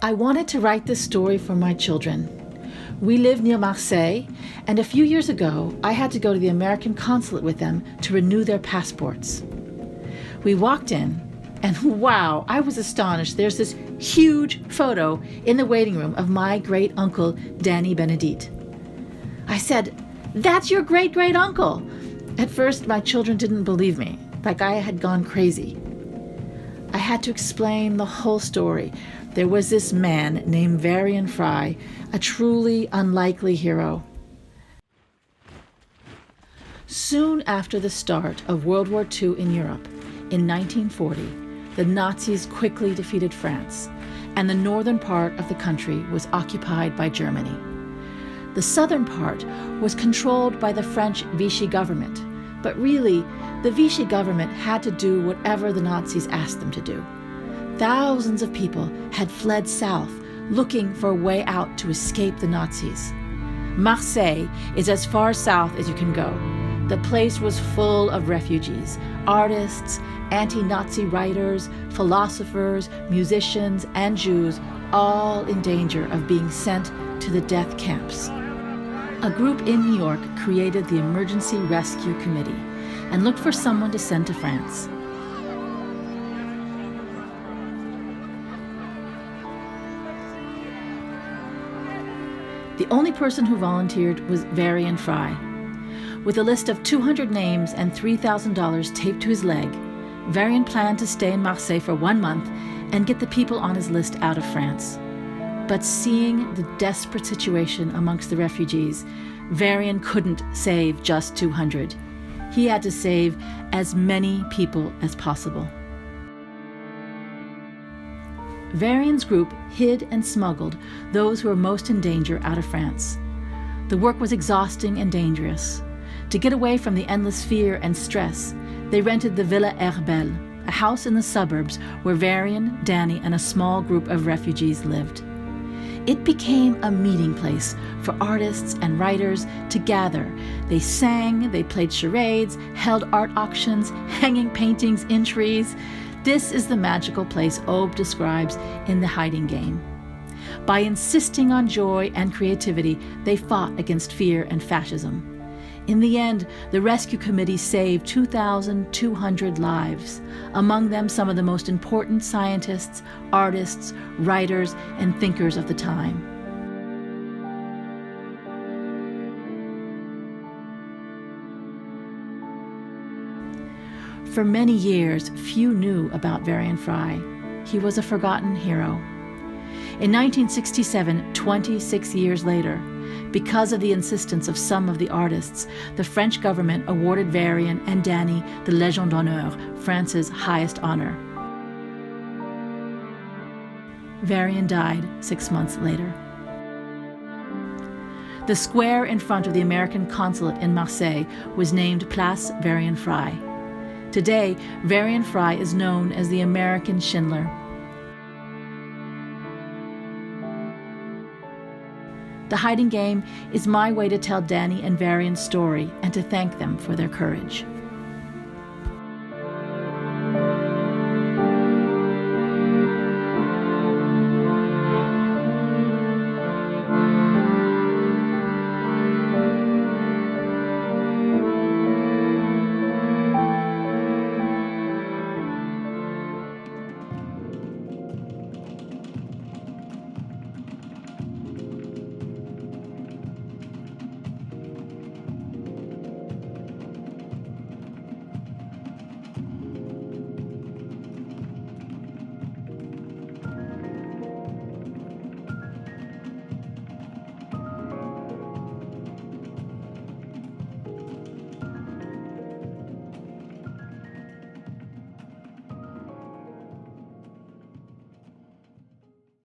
I wanted to write this story for my children. We live near Marseille, and a few years ago, I had to go to the American consulate with them to renew their passports. We walked in, and wow, I was astonished. There's this huge photo in the waiting room of my great-uncle, Danny Benedict. I said, "That's your great-great-uncle." At first, my children didn't believe me, like I had gone crazy. I had to explain the whole story. There was this man named Varian Fry, a truly unlikely hero. Soon after the start of World War II in Europe, in 1940, the Nazis quickly defeated France, and the northern part of the country was occupied by Germany. The southern part was controlled by the French Vichy government, but really, the Vichy government had to do whatever the Nazis asked them to do. Thousands of people had fled south, looking for a way out to escape the Nazis. Marseille is as far south as you can go. The place was full of refugees, artists, anti-Nazi writers, philosophers, musicians, and Jews, all in danger of being sent to the death camps. A group in New York created the Emergency Rescue Committee and looked for someone to send to France. The only person who volunteered was Varian Fry. With a list of 200 names and $3,000 taped to his leg, Varian planned to stay in Marseille for 1 month and get the people on his list out of France. But seeing the desperate situation amongst the refugees, Varian couldn't save just 200. He had to save as many people as possible. Varian's group hid and smuggled those who were most in danger out of France. The work was exhausting and dangerous. To get away from the endless fear and stress, they rented the Villa Herbel, a house in the suburbs where Varian, Danny, and a small group of refugees lived. It became a meeting place for artists and writers to gather. They sang, they played charades, held art auctions, hanging paintings in trees. This is the magical place Aube describes in The Hiding Game. By insisting on joy and creativity, they fought against fear and fascism. In the end, the rescue committee saved 2,200 lives, among them some of the most important scientists, artists, writers, and thinkers of the time. For many years, few knew about Varian Fry. He was a forgotten hero. In 1967, 26 years later, because of the insistence of some of the artists, the French government awarded Varian and Danny the Légion d'honneur, France's highest honor. Varian died 6 months later. The square in front of the American consulate in Marseille was named Place Varian Fry. Today, Varian Fry is known as the American Schindler. The Hiding Game is my way to tell Danny and Varian's story and to thank them for their courage.